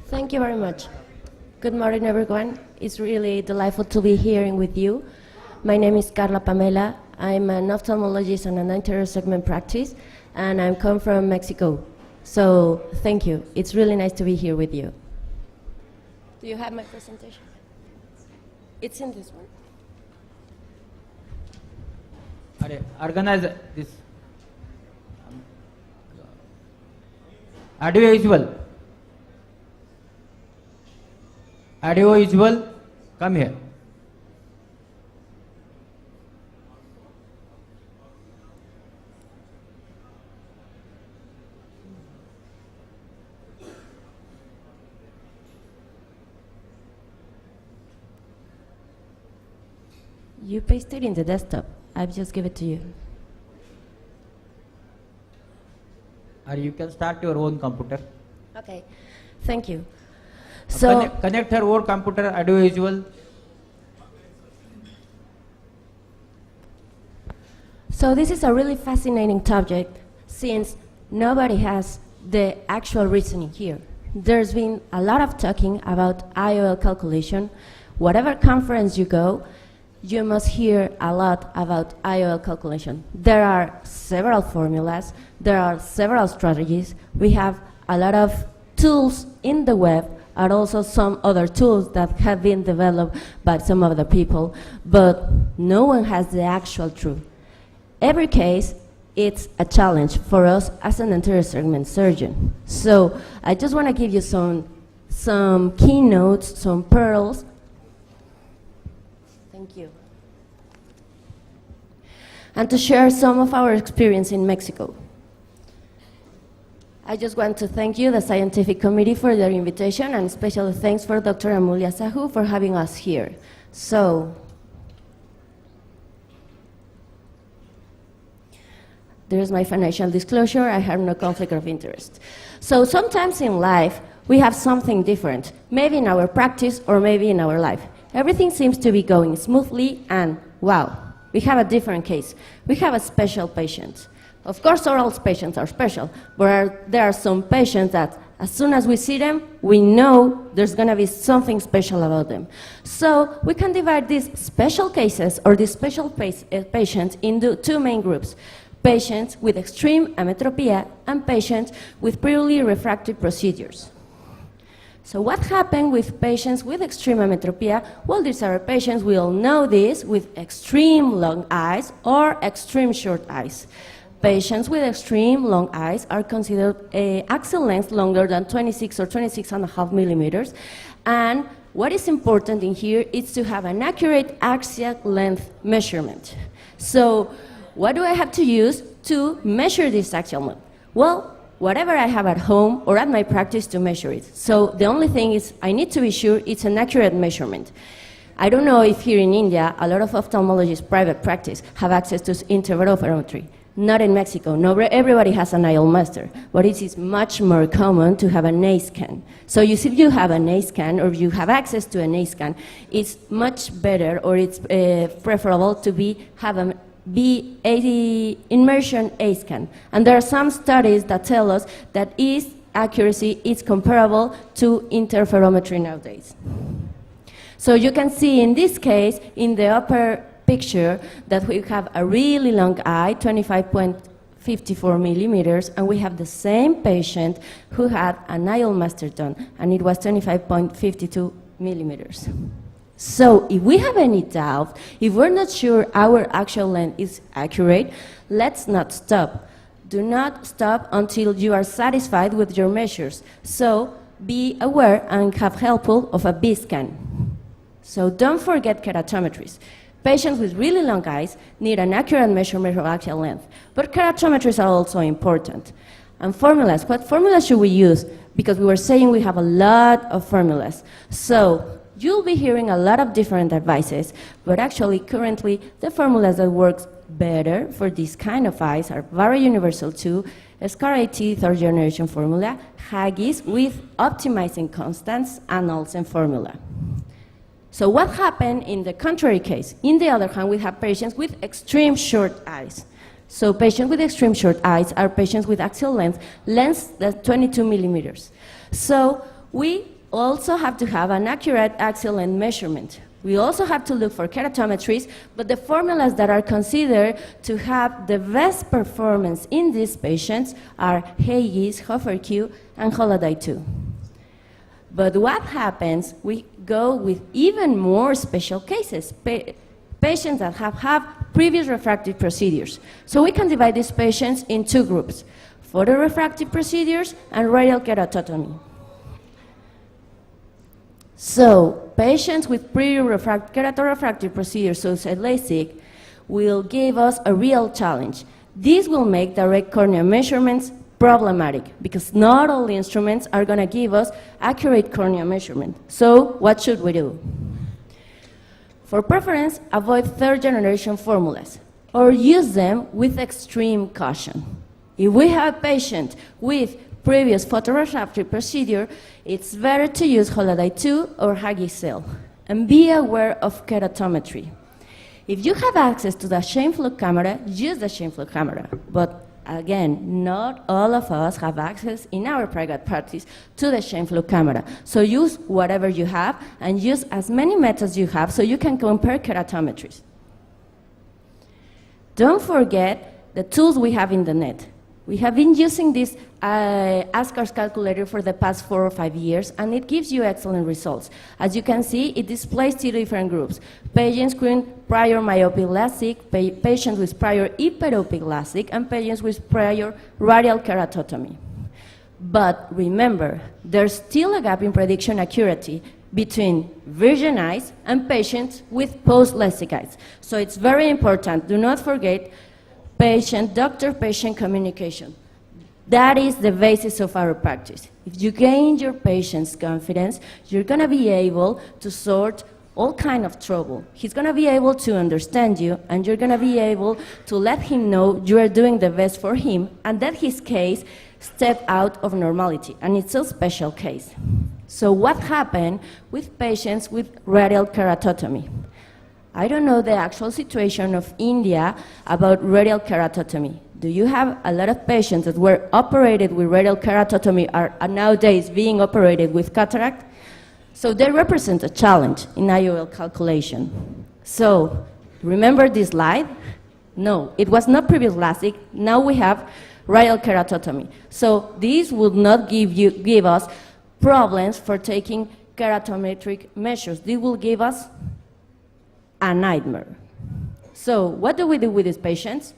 Thank you very much. Good morning, everyone. It's really delightful to be here with you. My name is Karla Pamela. I'm an ophthalmologist and an anterior segment practice, and I come from Mexico. So thank you. It's really nice to be here with you. Do you have my presentation? It's in this one. Organize this. Audio visual. Audio visual, come here. You pasted in the desktop. I've just give it to you. Or you can start your own computer. Okay, thank you. So Connect her own computer, audio visual. So this is a really fascinating subject since nobody has the actual reasoning here. There's been a lot of talking about IOL calculation. Whatever conference you go, you must hear a lot about IOL calculation. There are several formulas, there are several strategies. We have a lot of tools in the web, and also some other tools that have been developed by some other people, but no one has the actual truth. Every case, it's a challenge for us as an anterior segment surgeon. So I just want to give you some keynotes, some pearls. Thank you. And to share some of our experience in Mexico. I just want to thank you, the scientific committee, for their invitation, and special thanks for Dr. Amulia Sahu for having us here. So, there's my financial disclosure. I have no conflict of interest. So sometimes in life, we have something different, maybe in our practice or maybe in our life. Everything seems to be going smoothly, and wow, we have a different case. We have a special patient. Of course, all patients are special, but there are some patients that as soon as we see them, we know there's going to be something special about them. So we can divide these special cases or these special patients into two main groups: patients with extreme ametropia and patients with purely refractive procedures. So what happened with patients with extreme ametropia? Well, these are patients, we all know this, with extreme long eyes or extreme short eyes. Patients with extreme long eyes are considered axial length longer than 26 or 26.5 millimeters. And what is important in here is to have an accurate axial length measurement. So what do I have to use to measure this axial length? Well, whatever I have at home or at my practice to measure it. So the only thing is I need to be sure it's an accurate measurement. I don't know if here in India, a lot of ophthalmologists' private practice have access to interferometry. Not in Mexico. No, everybody has an IOL master, but it is much more common to have an A scan. So if you have an A scan or you have access to an A scan, it's much better, or it's preferable to have an immersion A scan. And there are some studies that tell us that its accuracy is comparable to interferometry nowadays. So you can see in this case, in the upper picture, that we have a really long eye, 25.54 millimeters, and we have the same patient who had an IOL master done, and it was 25.52 millimeters. So if we have any doubt, if we're not sure our actual length is accurate, let's not stop. Do not stop until you are satisfied with your measures. So be aware and have help of a B scan. So don't forget keratometries. Patients with really long eyes need an accurate measurement of axial length, but keratometries are also important. And formulas, what formulas should we use? Because we were saying we have a lot of formulas. So you'll be hearing a lot of different advices, but actually currently the formulas that work better for this kind of eyes are Varo Universal 2, SCAR-AT third generation formula, Haggis with optimizing constants, and Olsen formula. So what happened in the contrary case? In the other hand, we have patients with extreme short eyes. So patients with extreme short eyes are patients with axial length less than 22 millimeters. So we also have to have an accurate axial length measurement. We also have to look for keratometries, but the formulas that are considered to have the best performance in these patients are Hayes, Hofer-Q, and Holoday-2. But what happens, we go with even more special cases, patients that have had previous refractive procedures. So we can divide these patients in two groups, photorefractive procedures and radial keratotomy. So patients with keratorefractive procedures, so say LASIK, will give us a real challenge. This will make direct cornea measurements problematic because not all the instruments are going to give us accurate cornea measurement. So what should we do? For preference, avoid third-generation formulas or use them with extreme caution. If we have a patient with previous photorefractive procedure, it's better to use Holoday-2 or Hagisel, and be aware of keratometry. If you have access to the Scheimpflug camera, use the Scheimpflug camera. But again, not all of us have access in our private practice to the Scheimpflug camera. So use whatever you have and use as many methods you have so you can compare keratometries. Don't forget the tools we have in the net. We have been using this ASCARS calculator for the past 4 or 5 years, and it gives you excellent results. As you can see, it displays 2 different groups: patients with prior myopic LASIK, patients with prior hyperopic LASIK, and patients with prior radial keratotomy. But remember, there's still a gap in prediction accuracy between virgin eyes and patients with post-LASIK eyes. So it's very important. Do not forget doctor-patient communication. That is the basis of our practice. If you gain your patient's confidence, you're going to be able to sort all kind of trouble. He's going to be able to understand you, and you're going to be able to let him know you are doing the best for him, and that his case stepped out of normality, and it's a special case. So what happened with patients with radial keratotomy? I don't know the actual situation of India about radial keratotomy. Do you have a lot of patients that were operated with radial keratotomy are nowadays being operated with cataract? So they represent a challenge in IOL calculation. So remember this slide? No, it was not previous LASIK. Now we have radial keratotomy. So this would not give us problems for taking keratometric measures. This will give us a nightmare. So what do we do with these patients?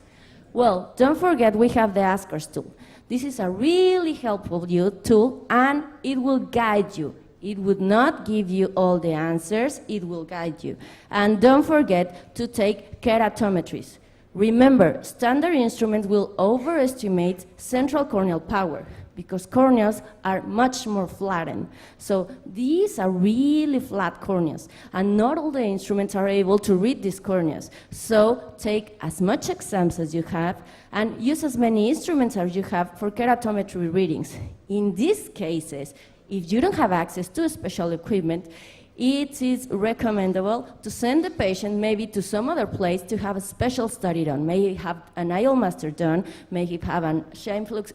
Well, don't forget we have the ASCARS tool. This is a really helpful tool, and it will guide you. It would not give you all the answers, it will guide you. And don't forget to take keratometries. Remember, standard instruments will overestimate central corneal power because corneas are much more flattened. So these are really flat corneas, and not all the instruments are able to read these corneas. So take as much exams as you have and use as many instruments as you have for keratometry readings. In these cases, if you don't have access to special equipment, it is recommendable to send the patient maybe to some other place to have a special study done. Maybe have an IOL master done, maybe have a Scheimpflug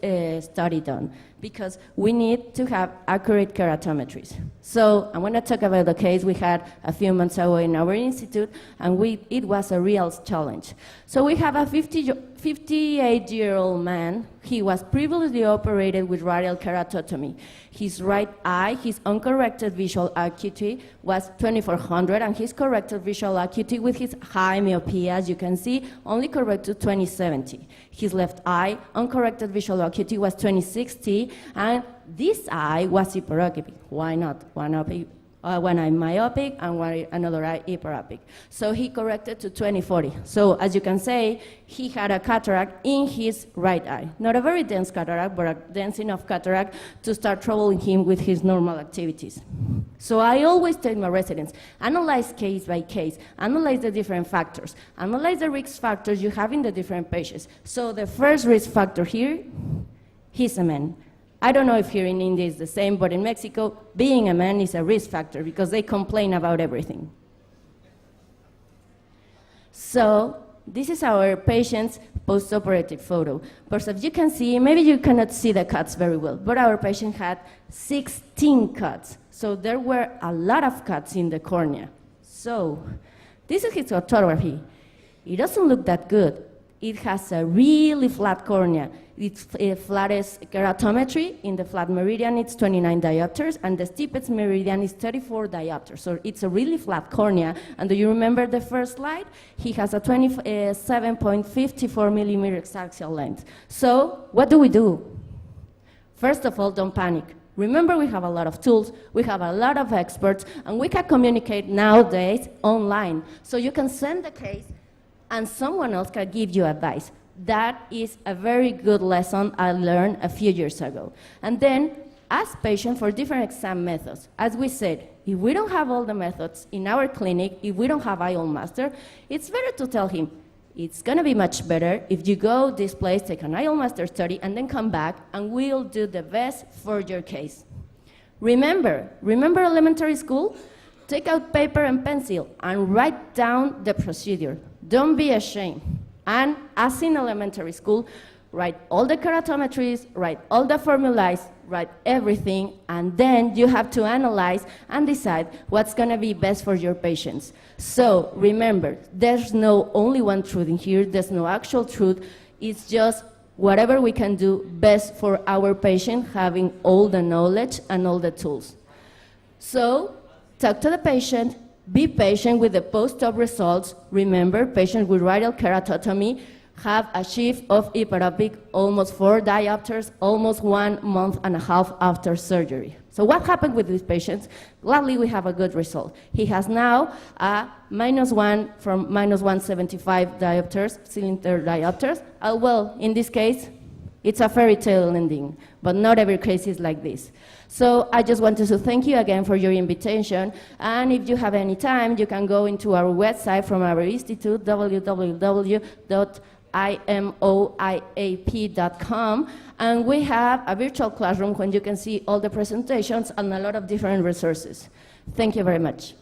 study done, because we need to have accurate keratometries. So I want to talk about the case we had a few months ago in our institute, and it was a real challenge. So we have a 58-year-old man. He was previously operated with radial keratotomy. His right eye, his uncorrected visual acuity was 2400, and his corrected visual acuity with his high myopia, as you can see, only corrected 2070. His left eye, uncorrected visual acuity was 2060, and this eye was hyperopic. Why not? One eye myopic and another eye hyperopic. So he corrected to 2040. So as you can say, he had a cataract in his right eye. Not a very dense cataract, but a dense enough cataract to start troubling him with his normal activities. So I always tell my residents, analyze case by case, analyze the different factors, analyze the risk factors you have in the different patients. So the first risk factor here, he's a man. I don't know if here in India it's the same, but in Mexico, being a man is a risk factor because they complain about everything. So this is our patient's post-operative photo. But as you can see, maybe you cannot see the cuts very well, but our patient had 16 cuts. So there were a lot of cuts in the cornea. So this is his photography. It doesn't look that good. It has a really flat cornea. Its flattest keratometry in the flat meridian, it's 29 diopters, and the steepest meridian is 34 diopters. So it's a really flat cornea. And do you remember the first slide? He has a 27.54 millimeters axial length. So what do? First of all, don't panic. Remember, we have a lot of tools, we have a lot of experts, and we can communicate nowadays online. So you can send the case, and someone else can give you advice. That is a very good lesson I learned a few years ago. And then ask patients for different exam methods. As we said, if we don't have all the methods in our clinic, if we don't have IOL Master, it's better to tell him, it's going to be much better if you go this place, take an IOL Master study, and then come back, and we'll do the best for your case. Remember elementary school? Take out paper and pencil and write down the procedure. Don't be ashamed. And as in elementary school, write all the keratometries, write all the formulas, write everything, and then you have to analyze and decide what's going to be best for your patients. So remember, there's no only one truth in here, there's no actual truth, it's just whatever we can do best for our patient, having all the knowledge and all the tools. So talk to the patient, be patient with the post-op results. Remember, patients with radial keratotomy have a shift of hyperopic almost 4 diopters, almost 1.5 months after surgery. So what happened with these patients? Gladly, we have a good result. He has now a -1 from -175 diopters, cylinder diopters. Well, in this case, it's a fairy tale ending, but not every case is like this. So I just wanted to thank you again for your invitation, and if you have any time, you can go into our website from our institute, www.imoiap.com, and we have a virtual classroom when you can see all the presentations and a lot of different resources. Thank you very much.